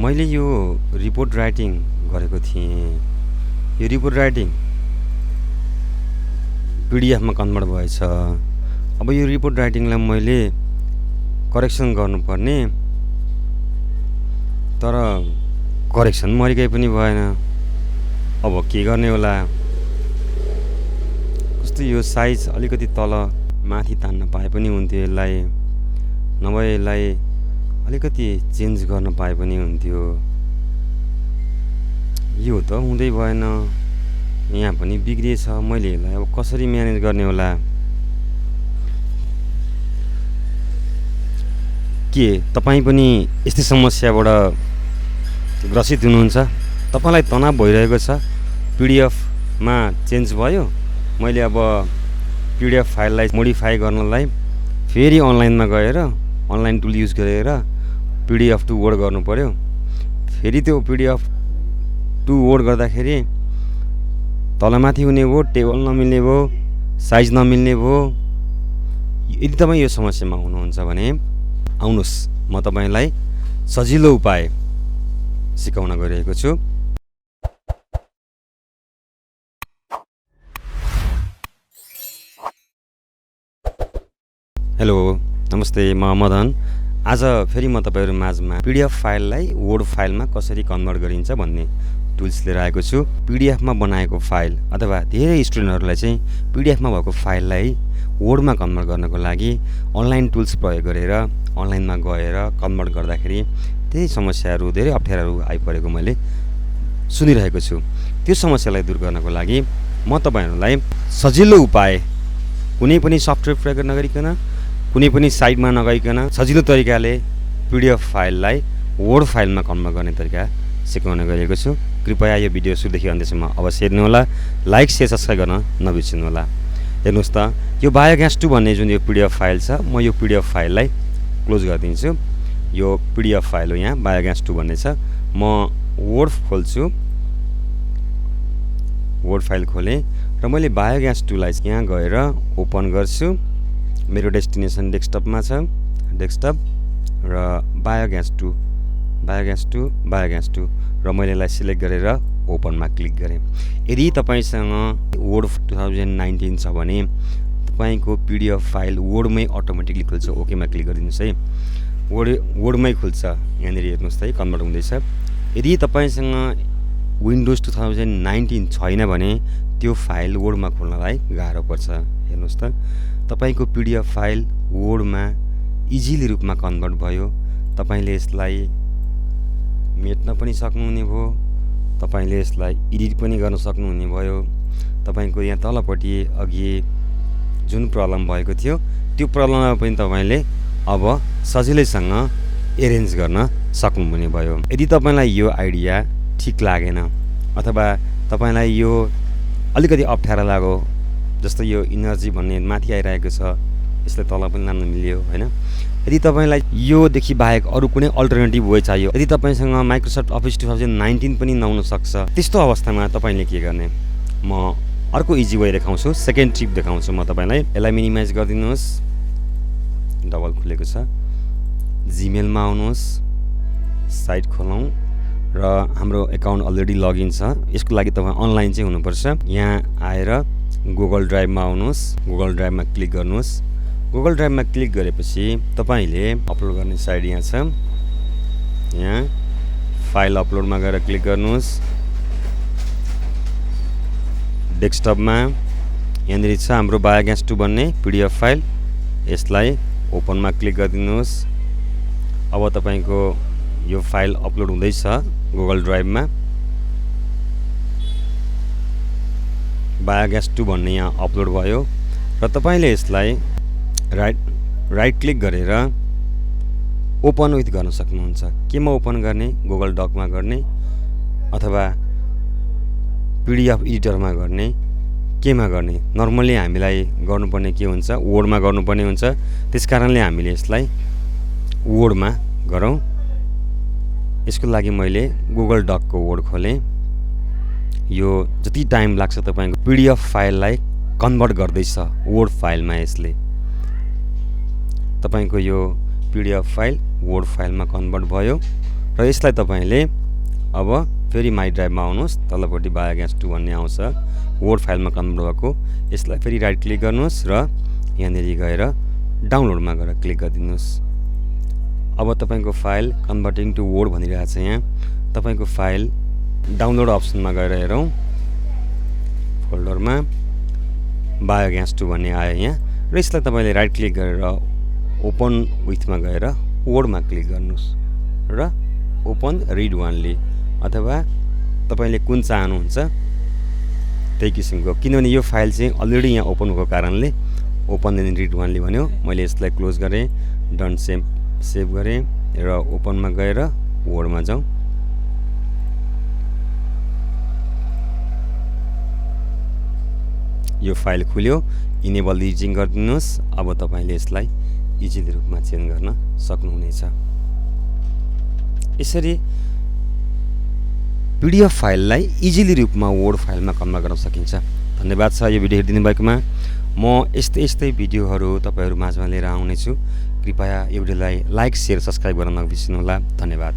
मैले यो report writing गरेको थिएँ। यो रिपोर्ट राइटिङ पिडिएफमा कन्भर्ट भएछ। अब यो रिपोर्ट राइटिङलाई मैले करेक्सन गर्नुपर्ने, तर करेक्सन मरिकै पनि भएन। अब के गर्ने होला? कस्तो यो साइज अलिकति तल माथि तान्न पाए पनि हुन्थ्यो, यसलाई नभए यसलाई अलिकति चेन्ज गर्न पाए पनि हुन्थ्यो। यो त हुँदै भएन, यहाँ पनि बिग्रिएछ। मैले यसलाई अब कसरी म्यानेज गर्ने होला? के तपाईँ पनि यस्तै समस्याबाट ग्रसित हुनुहुन्छ? तपाईँलाई तनाव भइरहेको छ? पिडिएफमा चेन्ज भयो, मैले अब पिडिएफ फाइललाई मोडिफाई गर्नलाई फेरि अनलाइनमा गएर अनलाइन टुल युज गरेर पिडिएफ टु वर्ड गर्नु पर्यो। फेरि त्यो पिडिएफ टु वर्ड गर्दाखेरि तलमाथि हुने भयो, टेबल नमिल्ने भयो, साइज नमिल्ने भयो। यदि तपाईँ यो समस्यामा हुनुहुन्छ भने आउनुहोस्, म तपाईँलाई सजिलो उपाय सिकाउन गइरहेको छु। हेलो, नमस्ते, म मदन। आज फेरि म तपाईँहरू माझमा पिडिएफ फाइललाई वर्ड फाइलमा कसरी कन्भर्ट गरिन्छ भन्ने टुल्स लिएर आएको छु। पिडिएफमा बनाएको फाइल अथवा धेरै स्टुडेन्टहरूलाई चाहिँ पिडिएफमा भएको फाइललाई वर्डमा कन्भर्ट गर्नको लागि अनलाइन टुल्स प्रयोग गरेर अनलाइनमा गएर कन्भर्ट गर्दाखेरि त्यही समस्याहरू, धेरै अप्ठ्याराहरू आइपरेको मैले सुनिरहेको छु। त्यो समस्यालाई दूर गर्नको लागि म तपाईँहरूलाई सजिलो उपाय, कुनै पनि सफ्टवेयर प्रयोग नगरिकन, कुनै पनि साइटमा नगइकन सजिलो तरिकाले पिडिएफ फाइललाई वर्ड फाइलमा कन्भर्ट गर्ने तरिका सिकाउन गइरहेको छु। कृपया यो भिडियो सुरुदेखि अन्त्यसम्म अवश्य हेर्नुहोला। लाइक, सेयर, सब्सक्राइब गर्न नबिर्सिनुहोला। हेर्नुहोस् त, यो बायोग्यास 2 भन्ने जुन यो पिडिएफ फाइल छ, म यो पिडिएफ फाइललाई क्लोज गरिदिन्छु। यो पिडिएफ फाइल हो, यहाँ बायोग्यास 2 भन्ने छ। म वर्ड खोल्छु, वर्ड फाइल खोलेँ र मैले बायोग्यास 2 लाई यहाँ गएर ओपन गर्छु। मेरो डेस्टिनेसन डेस्कटपमा छ, डेस्कटप र बायोग्यास 2 र मैले यसलाई सिलेक्ट गरेर ओपनमा क्लिक गरेँ। यदि तपाईँसँग वर्ड 2019 छ भने तपाईँको पिडिएफ फाइल वर्डमै अटोमेटिकली खुल्छ। ओकेमा क्लिक गरिदिनुहोस् है, वर्डमै खुल्छ। यहाँनिर हेर्नुहोस् त, कन्भर्ट हुँदैछ। यदि तपाईँसँग विन्डोज 2019 छैन भने त्यो फाइल वर्डमा खोल्नलाई गाह्रो पर्छ। हेर्नुहोस् त, तपाईँको पिडिएफ फाइल वर्डमा इजिली रूपमा कन्भर्ट भयो। तपाईँले यसलाई मेट्न पनि सक्नुहुने भयो, तपाईँले यसलाई एडिट पनि गर्न सक्नुहुने भयो। तपाईँको यहाँ तलपट्टि अघि जुन प्रब्लम भएको थियो त्यो प्रब्लममा पनि तपाईँले अब सजिलैसँग एरेन्ज गर्न सक्नुहुने भयो। यदि तपाईँलाई यो आइडिया ठिक लागेन अथवा तपाईँलाई यो अलिकति अप्ठ्यारो लाग्यो, जस्तो यो इनर्जी भन्ने माथि आइरहेको छ, यसलाई तल पनि लान मिल्यो होइन। यदि तपाईँलाई योदेखि बाहेक अरू कुनै अल्टरनेटिभ वे चाहियो, यदि तपाईँसँग माइक्रोसफ्ट अफिस 2019 पनि नहुन सक्छ, त्यस्तो अवस्थामा तपाईँले के गर्ने, म अर्को इजी वे देखाउँछु। सेकेन्ड टिप देखाउँछु म तपाईँलाई। यसलाई मिनिमाइज गरिदिनुहोस्, डबल खुलेको छ। जिमेलमा आउनुहोस्, साइट खोलौँ र हाम्रो एकाउन्ट अलरेडी लगइन छ। यसको लागि तपाईँ अनलाइन चाहिँ हुनुपर्छ। यहाँ आएर गुगल ड्राइभमा आउनुहोस्, गुगल ड्राइभमा क्लिक गर्नुहोस्। गुगल ड्राइभमा क्लिक गरेपछि तपाईँले अपलोड गर्ने साइड यहाँ छ। यहाँ फाइल अपलोडमा गएर क्लिक गर्नुहोस्। डेस्कटपमा यहाँनिर छ हाम्रो बायोग्यास 2 भन्ने पिडिएफ फाइल। यसलाई ओपनमा क्लिक गरिदिनुहोस्। अब तपाईँको यो फाइल अपलोड हुँदैछ गुगल ड्राइभमा। बायोग्यास 2 भन्ने यहाँ अपलोड भयो र तपाईँले यसलाई राइट क्लिक गरेर ओपन विथ गर्न सक्नुहुन्छ। केमा ओपन गर्ने? गुगल डकमा गर्ने अथवा पिडिएफ एडिटरमा गर्ने, केमा गर्ने? नर्मली हामीलाई गर्नुपर्ने के हुन्छ, वर्डमा गर्नुपर्ने हुन्छ। त्यसकारणले हामीले यसलाई वर्डमा गरौँ। यसको लागि मैले गुगल डकको वर्ड खोलेँ। यो जति टाइम लाग्छ तपाईँको पिडिएफ फाइललाई कन्भर्ट गर्दैछ वर्ड फाइलमा। यसले तपाईँको यो पीडीएफ फाइल वर्ड फाइलमा कन्भर्ट भयो र यसलाई तपाईले अब फेरि माई ड्राइभमा आउनुहोस्, तलपट्टि बायोग्यास 2 भन्ने आउँछ, वर्ड फाइलमा कन्भर्ट भएको। यसलाई फेरि राइट क्लिक गर्नुहोस् र यहाँनिर गएर डाउनलोडमा गएर क्लिक गरिदिनुहोस्। अब तपाईको फाइल कन्भर्टिङ टु वर्ड भनिरहेको छ। यहाँ तपाईको फाइल डाउनलोड अप्सनमा गएर हेरौँ, फोल्डरमा बायोग्यास 2 भन्ने आयो यहाँ र यसलाई तपाईले राइट क्लिक गरेर ओपन विथमा गएर वर्डमा क्लिक गर्नुहोस् र ओपन रिड वानली, अथवा तपाईले कुन चाहनुहुन्छ त्यही किसिमको, किनभने यो फाइल चाहिँ अलरेडी यहाँ ओपन भएको कारणले ओपन एन्ड रिड वानली भन्यो। मैले यसलाई क्लोज गरेँ, डन सेभ गरेँ र ओपनमा गएर वर्डमा जाउँ। यो फाइल खुल्यो, इनेबल युजिङ गरिदिनुहोस्। अब तपाईले यसलाई इजिली रूपमा चेन्ज गर्न सक्नुहुनेछ। यसरी पीडीएफ फाइललाई इजिली रूपमा वर्ड फाइलमा कन्भर्ट गर्न सकिन्छ। धन्यवाद छ यो भिडियो हेरिदिनु भएकोमा। म यस्तै भिडियोहरू तपाईहरु माझमा लिएर आउनेछु। कृपया यो भिडियोलाई लाइक, शेयर, सब्स्क्राइब गर्न नबिर्सनुहोला। धन्यवाद।